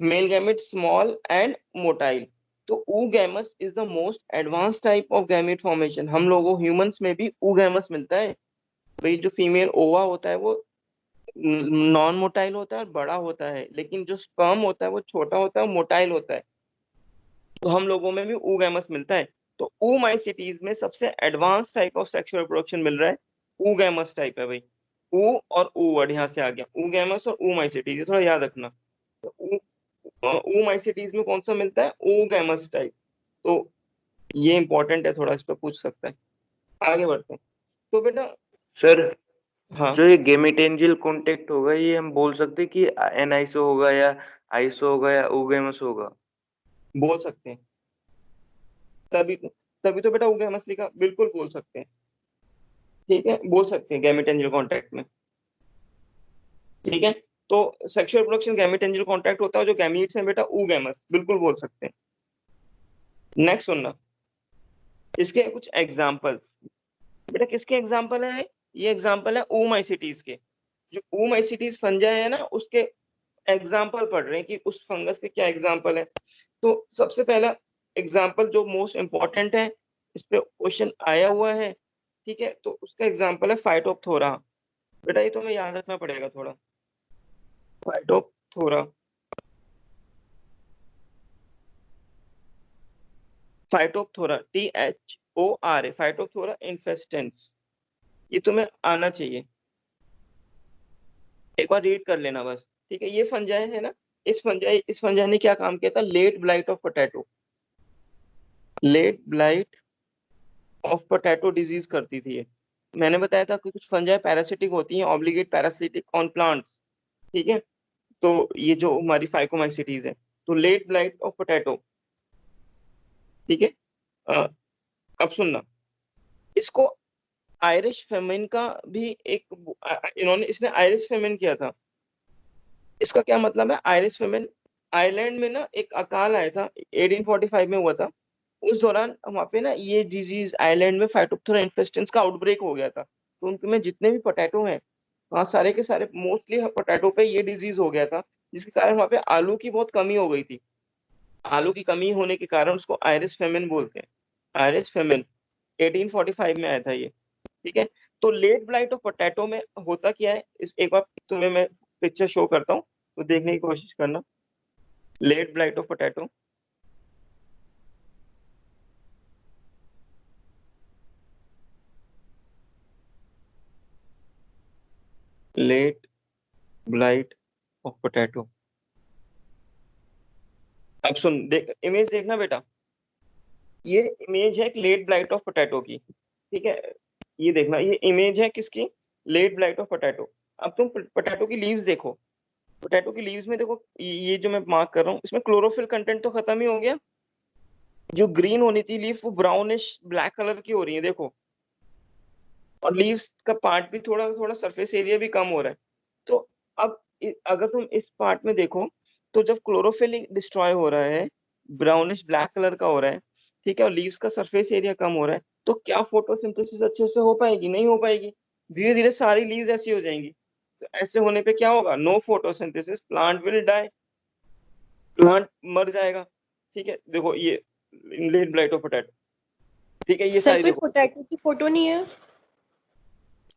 Speaker 1: male gamete small and motile. तो oogamous is the most advance type of gamete formation. हम लोगों ह्यूमंस में भी oogamous मिलता है। भाई जो फीमेल ओवा होता है वो नॉन मोटाइल होता है और बड़ा होता है, लेकिन जो स्पर्म होता है वो छोटा होता है और मोटाइल होता है। तो हम लोगों में भी oogamous मिलता है। तो oomaइसिटीज में सबसे advance type of sexual reproduction मिल रहा है, oogamous टाइप है भाई। ऊ और ऊ वर्ड यहाँ से आ गया, oogamous और oomaइसिटीज, ये थोड़ा याद रखना। तो oomaइसिटीज में कौन सा मिलता है, oogamous टाइप। तो ये इंपॉर्टेंट है थोड़ा, इस पर पूछ सकता है। आगे बढ़ते हैं, तो बेटा,
Speaker 6: सर,
Speaker 1: हाँ
Speaker 6: जो ये गेमेटेंजियल कांटेक्ट होगा, ये हम बोल सकते हैं कि एनाइसो होगा या आइसो होगा या oogamous होगा?
Speaker 1: बोल सकते हैं, तभी तभी तो बेटा oogamous लिखा, बिल्कुल बोल सकते हैं। ठीक है, बोल सकते हैं गैमेटेंजियल कांटेक्ट में। ठीक है, तो सेक्सुअल रिप्रोडक्शन गैमेटेंजियल कांटेक्ट होता है, जो गैमीट्स हैं बेटा oogamous, बिल्कुल बोल सकते हैं। नेक्स्ट सुनना, इसके कुछ एग्जांपल्स। बेटा किसके एग्जांपल है, ये एग्जांपल है oomaइसिटीज के। जो oomaइसिटीज फंजाई है ना, उसके एग्जांपल पढ़ रहे हैं कि उस फंगस के क्या एग्जांपल है। तो सबसे पहला एग्जांपल जो मोस्ट इंपॉर्टेंट है, इस पे क्वेश्चन आया हुआ है। ठीक है, तो उसका एग्जांपल है फाइटोप्थोरा। बेटा ये तुम्हें याद रखना पड़ेगा थोड़ा, Phytophthora, Phytophthora THORA, Phytophthora infestans. ये तुम्हें आना चाहिए, एक बार रीड कर लेना बस, ठीक है। ये फंजाई है ना, इस फंजाई ने क्या काम किया था, late blight of potato, late blight of potato disease करती थी ये। मैंने बताया था कि कुछ फंजाई पैरासिटिक होती हैं, ऑब्लिगेट पैरासिटिक ऑन प्लांट्स, ठीक है। तो ये जो हमारी फाइकोमाइसिटीज है, तो लेट ब्लाइट ऑफ पोटैटो, ठीक है। अ, अब सुनना, इसको आयरिश फेमिन का भी एक, इन्होंने इसने आयरिश फेमिन किया था। इसका क्या मतलब है आयरिश फेमिन? आयरलैंड में ना एक अकाल आया था, 1845 में हुआ था। उस दौरान वहां पे ना ये डिजीज आयरलैंड में फाइटोप्थोरा इन्फेस्टेंस का आउटब्रेक हो गया था। तो उनमें जितने भी पोटैटो हैं वहाँ सारे के सारे मोस्टली पोटैटो पे ये डिजीज हो गया था, जिसके कारण वहाँ पे आलू की बहुत कमी हो गई थी। आलू की कमी होने के कारण उसको आयरिश फेमिन बोलते हैं, आयरिश फेमिन 1845 में आया था ये, ठीक है। तो लेट ब्लाइट ऑफ पोटैटो में होता क्या है, इस एक बार तुम्हें मैं पिक्चर शो करता हूँ, तो देखने की कोशिश करना। Late blight of potato, late blight of potato. अब सुन, देख इमेज देखना बेटा, ये इमेज है एक लेट ब्लाइट ऑफ पोटैटो की, ठीक है। ये देखना, ये इमेज है किसकी, लेट ब्लाइट ऑफ पोटैटो। अब तुम पोटैटो की लीव्स देखो, पोटैटो की लीव्स में देखो, ये जो मैं मार्क कर रहा हूँ इसमें क्लोरोफिल कंटेंट तो खत्म ही हो गया, जो ग्रीन होनी थी लीफ वो ब्राउनिश ब्लैक कलर की हो रही है देखो, और लीव्स का पार्ट भी थोड़ा थोड़ा सरफेस एरिया भी कम हो रहा है। तो अब अगर तुम इस पार्ट में देखो, तो जब क्लोरोफिल डिस्ट्रॉय हो रहा है, ब्राउनिश ब्लैक कलर का हो रहा है, ठीक है, और लीव्स का सरफेस एरिया कम हो रहा है, तो क्या फोटोसिंथेसिस अच्छे से हो पाएगी? नहीं हो पाएगी, धीरे धीरे सारी लीव्स ऐसी हो जाएंगी। तो ऐसे होने पे क्या होगा, no photosynthesis, plant will die, plant मर जाएगा, ठीक है। देखो ये लेट ब्लाइट ऑफ पोटैटो, ठीक है, ये
Speaker 3: सर
Speaker 1: सारी
Speaker 3: कोई
Speaker 1: देखो।
Speaker 3: पोटैटो की फोटो नहीं है?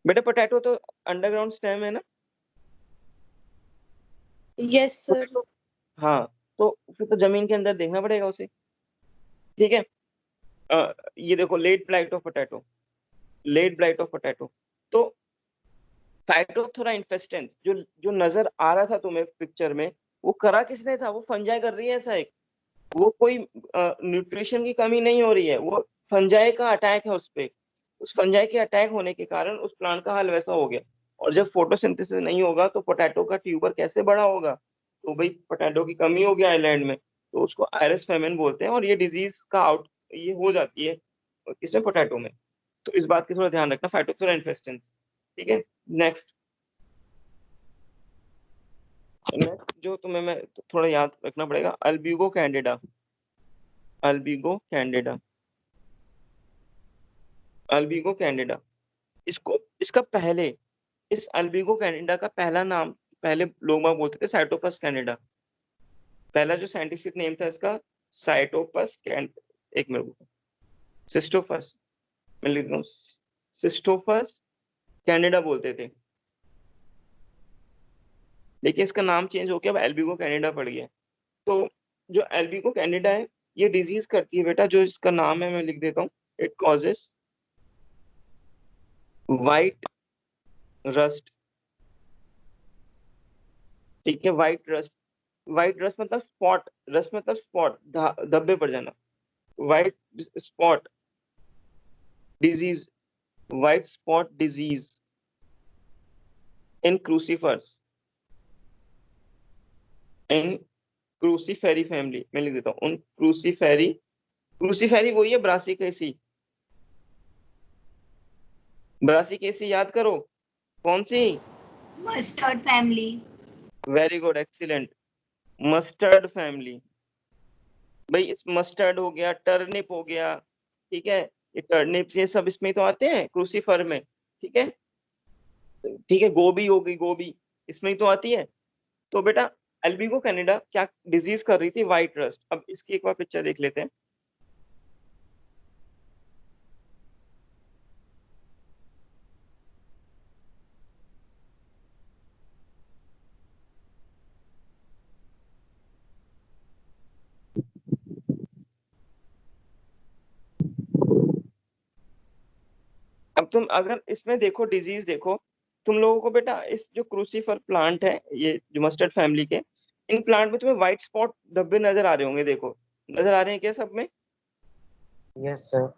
Speaker 1: बेटा पोटैटो तो अंडरग्राउंड स्टेम है ना,
Speaker 3: यस सर।
Speaker 1: पोटैटो, हाँ। तो फिर तो जमीन के अंदर देखना पड़ेगा उसे, ठीक है। ये देखो late blight of potato, late blight of potato. तो फाइटोप्थोरा इन्फेस्टेंस जो जो नजर आ रहा था तुम्हें पिक्चर में, वो करा किसने था, वो फंजाई कर रही है ऐसा एक, वो कोई न्यूट्रिशन की कमी नहीं हो रही है, वो फंजाई का अटैक है उस पे। उस फंजाई के अटैक होने के कारण उस प्लांट का हाल वैसा हो गया। और जब फोटोसिंथेसिस नहीं होगा तो पोटैटो का ट्यूबर कैसे बड़ा होगा? तो भाई पोटैटो की कमी हो गया आइलैंड में, तो उसको आयरिस फेमिन बोलते हैं, और ये डिजीज का आउट ये हो जाती है इसमें पोटैटो में। तो इस बात की थोड़ा ध्यान रखना, फाइटोप्थोरा इन्फेस्टेंस, ठीक है। नेक्स्ट, नेक्स्ट जो तुम्हें मैं थोड़ा याद रखना पड़ेगा, अल्ब्यूगो कैंडिडा, अल्बिगो कैंडिडा, अल्बिगो कैंडिडा। इसको इसका पहले, इस अल्बिगो कैंडिडा का पहला नाम पहले लोग बाग बोलते थे साइटोपस कैंडिडा। पहला जो साइंटिफिक नेम था इसका साइटोपस कैंड, एक मिनट रुको, सिस्टोफस, मैं लिख दूं, सिस्टोफस कैंडिडा बोलते थे, लेकिन इसका नाम चेंज होकर अब एल्बिगो कैंडिडा पड़ गया। तो जो एल्बिगो कैंडिडा है, ये डिजीज करती है बेटा, जो इसका नाम है मैं लिख देता हूँ, इट कॉजेस वाइट रस्ट, ठीक है, वाइट रस्ट। व्हाइट रस्ट मतलब स्पॉट, रस्ट मतलब स्पॉट, धब्बे पड़ जाना, white spot disease, white spot disease in crucifers, in Cruciferae family, मैं लिख देता हूँ उन क्रूसीफेरी, क्रूसीफेरी वही है ब्रासिकेसी, ब्रासिकेसी याद करो, कौन सी?
Speaker 7: Mustard family.
Speaker 1: Very good, excellent, mustard family. भाई इस मस्टर्ड हो गया, टर्निप हो गया, ठीक है, ये टर्निप्स ये सब इसमें तो आते हैं क्रूसीफर में, ठीक है, ठीक है, गोभी हो गई, गोभी इसमें ही तो आती है। तो बेटा अल्बिगो कैनिडा क्या डिजीज कर रही थी, व्हाइट रस्ट। अब इसकी एक बार पिक्चर देख लेते हैं। अब अब तुम अगर इसमें देखो डिजीज देखो, तुम लोगों को बेटा इस जो क्रूसीफर प्लांट है, ये जो मस्टर्ड फैमिली के, इन प्लांट में तुम्हें व्हाइट स्पॉट धब्बे नजर आ रहे होंगे, देखो नजर आ रहे हैं क्या सब में?
Speaker 2: Yes sir.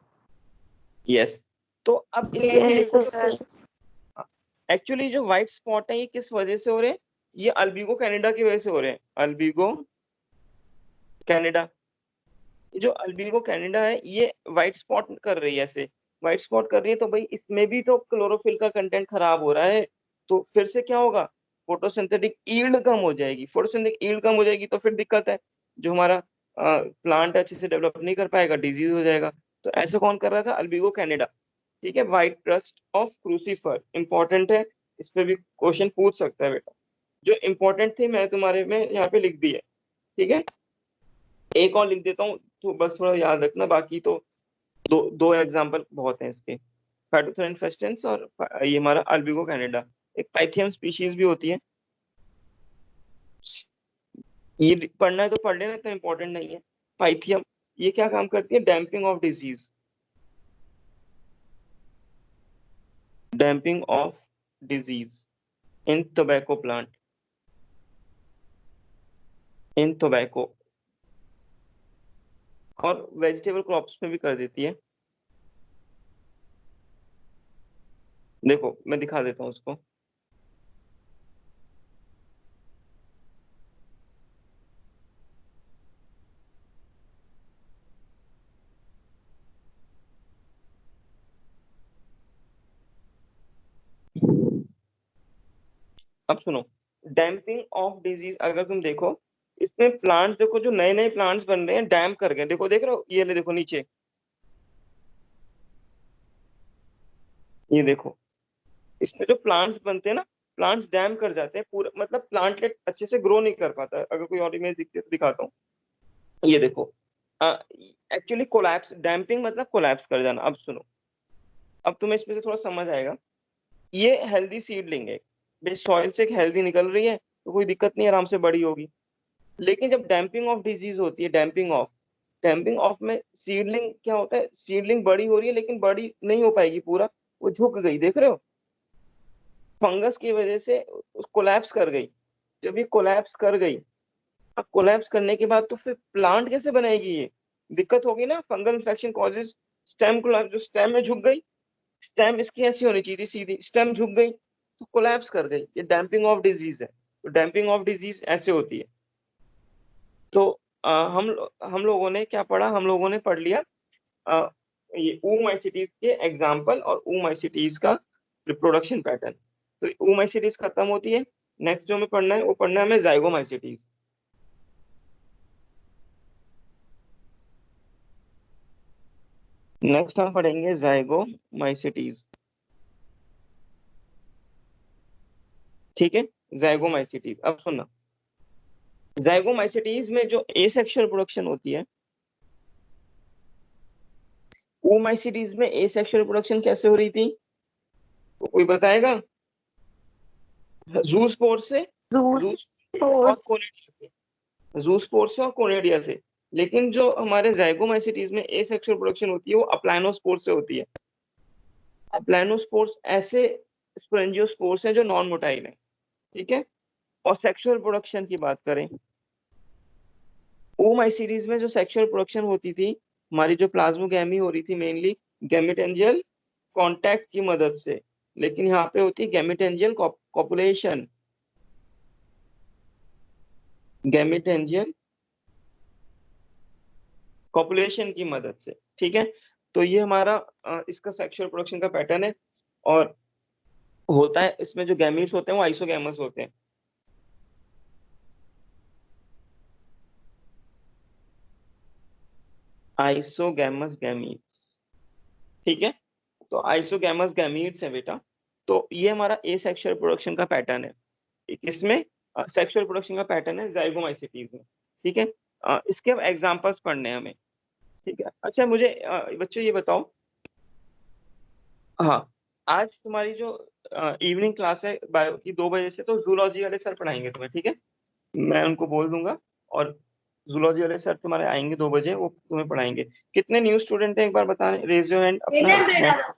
Speaker 1: यस। तो अब
Speaker 3: Yes,
Speaker 1: एक्चुअली जो व्हाइट स्पॉट है ये किस वजह से हो रहे हैं? ये अल्बिगो कैनिडा की वजह से हो रहे हैं। अल्बिगो कैनिडा, जो अल्बिगो कैनिडा है ये व्हाइट स्पॉट कर रही है, ऐसे व्हाइट स्पॉट कर रही है, तो भाई इसमें भी तो क्लोरोफिल का कंटेंट खराब हो रहा है, तो फिर से क्या होगा? फोटोसिंथेटिक यील्ड कम हो जाएगी, फोटोसिंथेटिक यील्ड कम हो जाएगी तो फिर दिक्कत है, जो हमारा प्लांट अच्छे से डेवलप नहीं कर पाएगा, डिजीज हो जाएगा। तो ऐसे कौन कर रहा था? अल्बिगो कैनिडा। ठीक है, white rust of crucifer important है, इस पे भी क्वेश्चन पूछ सकता है बेटा। जो इंपॉर्टेंट थे मैं तुम्हारे में यहाँ पे लिख दिए, ठीक है। एक और लिख देता हूँ तो बस थोड़ा याद रखना, बाकी तो दो दो एग्जांपल बहुत हैं इसके, फाइटोथोरन फेस्टेंस और ये हमारा अल्बिगो कैनिडा। एक पाइथियम स्पीशीज भी होती है, ये पढ़ना है तो पढ़ लेना, इतना इंपॉर्टेंट नहीं है। पाइथियम ये क्या काम करती है? Damping off disease, damping off disease in tobacco plant, in tobacco, और वेजिटेबल क्रॉप्स में भी कर देती है। देखो मैं दिखा देता हूँ उसको। अब सुनो, डैम्पिंग ऑफ डिजीज अगर तुम देखो, इसमें प्लांट देखो, जो नए नए प्लांट्स बन रहे हैं डैम्प कर गए, देखो देख रहे हो, ये ले देखो नीचे, ये देखो, इसमें जो प्लांट्स बनते हैं ना, प्लांट्स डैम कर जाते हैं पूरा, मतलब प्लांटलेट अच्छे से ग्रो नहीं कर पाता है। अगर कोई और इमेज दिखती है तो दिखाता हूँ, ये देखो, एक्चुअली कोलैप्स, डैम्पिंग मतलब कोलैप्स कर जाना। अब सुनो, अब तुम्हें इसमें से थोड़ा समझ आएगा। ये हेल्दी सीडलिंग है, बेस सॉइल से एक हेल्दी निकल रही है, तो कोई दिक्कत नहीं, आराम से बड़ी होगी। लेकिन जब डैम्पिंग ऑफ डिजीज होती है, डैम्पिंग ऑफ में सीडलिंग क्या होता है? सीडलिंग बड़ी हो रही है लेकिन बड़ी नहीं हो पाएगी पूरा, वो झुक गई, देख रहे हो, फंगस की वजह से कोलैप्स कर गई। जब ये कोलैप्स कर गई, अब कोलैप्स करने के बाद तो फिर प्लांट कैसे बनाएगी? ये दिक्कत होगी ना, fungal infection causes stem collapse, जो स्टेम में झुक गई, स्टेम इसकी ऐसी होनी चाहिए थी सीधी, स्टेम झुक गई तो कोलैप्स कर गई, ये डैम्पिंग ऑफ डिजीज है। तो डैम्पिंग ऑफ डिजीज ऐसे होती है। तो हम लोगों ने क्या पढ़ा? हम लोगों ने पढ़ लिया ये oomacetes के एग्जाम्पल और oomacetes का रिप्रोडक्शन पैटर्न। तो oomacetes खत्म होती है, नेक्स्ट जो हमें पढ़ना है वो पढ़ना है हमें zygomacetes। नेक्स्ट हम पढ़ेंगे zygomacetes, ठीक है, zygomacetes। अब सुनना, zygomacetes में जो एसेक्सुअल प्रोडक्शन होती है, oomacetes में एसेक्सुअल प्रोडक्शन कैसे हो रही थी? तो कोई बताएगा? ज़ूस्पोर से, और कोनिडिया से, ज़ूस्पोर से और कोनिडिया से। लेकिन जो हमारे ज़ाइगोमाइसीटीज में एसेक्सुअल प्रोडक्शन होती है वो अप्लाइनोस्पोर से होती है। अप्लाइनोस्पोर्स ऐसे स्पोरेंजियोस्पोर्स हैं जो नॉन मोटाइल हैं, ठीक है। और सेक्सुअल प्रोडक्शन की बात करें, oomacetes में जो सेक्सुअल प्रोडक्शन होती थी, हमारी जो प्लाज्मोगैमी हो रही थी मेनली गैमेटेंजियल कांटेक्ट की मदद से, लेकिन यहाँ पे होती है गैमेटेंजियल कॉपुलेशन, गैमेटेंजियल कॉपुलेशन की मदद से, ठीक है। तो ये हमारा इसका सेक्सुअल प्रोडक्शन का पैटर्न है। और होता है इसमें जो गैमीट्स होते हैं वो आइसोगैमस होते हैं। आइसोगैमस गैमीट्स, ठीक है। तो आइसोगैमस गैमीट्स है बेटा। तो ये हमारा एसेक्सुअल प्रोडक्शन का पैटर्न है, इसमें सेक्सुअल प्रोडक्शन का पैटर्न है ज़ाइगोमाइसीटीज में, ठीक है। इसके अब एग्जांपल्स पढ़ने हैं हमें, ठीक है। अच्छा मुझे बच्चों ये बताओ, हाँ, आज तुम्हारी जो इवनिंग क्लास है बायो की 2 बजे से, तो जूलॉजी वाले सर पढ़ाएंगे तुम्हें, ठीक है। मैं उनको बोल दूंगा और जूलॉजी वाले सर तुम्हारे आएंगे 2 बजे, वो तुम्हें पढ़ाएंगे। कितने न्यू स्टूडेंट हैं एक बार बताएं, रेज योर हैंड, अपना hand